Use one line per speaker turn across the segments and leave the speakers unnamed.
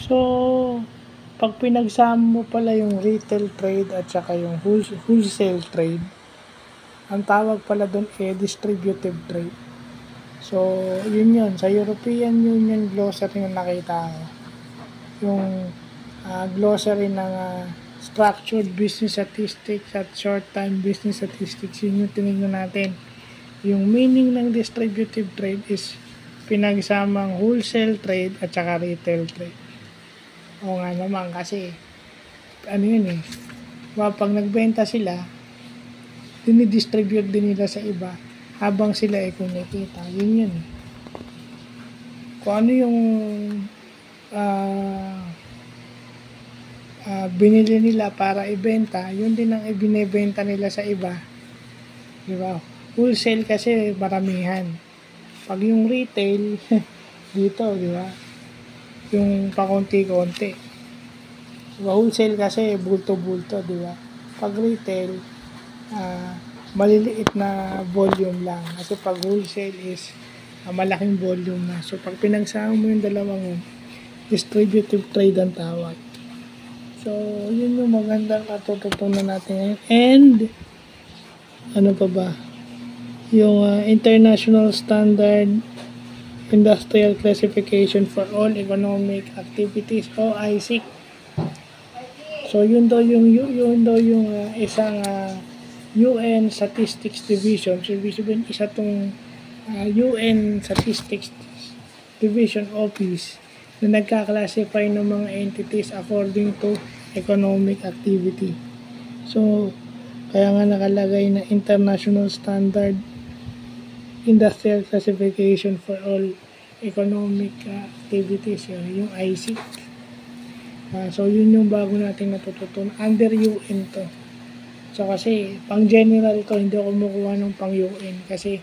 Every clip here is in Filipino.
So, pag pinagsama mo pala yung retail trade at saka yung wholesale trade, ang tawag pala doon distributive trade. So, yun. Sa European Union glossary na nakita ko, yung glossary ng structured business statistics at short-time business statistics, yun yung tinignan natin. Yung meaning ng distributive trade is pinagsamang wholesale trade at saka retail trade. O nga naman kasi, ano yun pag nagbenta sila, dinidistribute din nila sa iba habang sila kumikita. Yun. Kung ano yung binili nila para ibenta, yun din ang ibinebenta nila sa iba. Diba? Wholesale kasi maramihan. Pag yung retail, dito, diba? Yung pakunti-kunti. Diba? Wholesale kasi bulto-bulto, diba? Pag retail, maliliit na volume lang. Kasi pag wholesale is malaking volume na. So, pag pinagsama mo yung dalawang distributive trade ang tawag. So, yun yung magandang natututunan natin. And, ano pa ba? Yung International Standard Industrial Classification for All Economic Activities o ISIC. So, yun daw yung isang UN Statistics Division. So, ibig sabihin, isa tong UN Statistics Division Office na nagka-classify ng mga entities according to economic activity. So, kaya nga nakalagay na International Standard Industrial Classification for All Economic Activities, yung ISIC. So, yun yung bago nating natututunan. Under UN to. So, kasi, pang general to, hindi ako kumukuha ng pang UN. Kasi,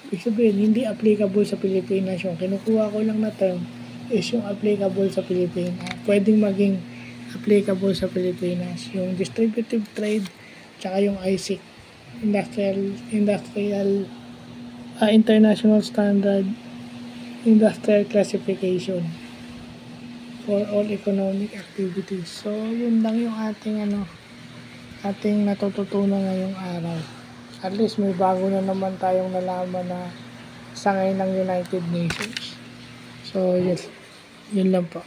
ibig sabihin, hindi applicable sa Pilipinas. Yung kinukuha ko lang na term is yung applicable sa Pilipinas. Pwedeng maging applicable sa Pilipinas. Yung distributive trade, tsaka yung ISIC, International Standard Industrial Classification for all economic activities. So, yun lang yung ating natututunan ngayong araw. At least may bago na naman tayong nalaman na sangay ng United Nations. So, yun lang po.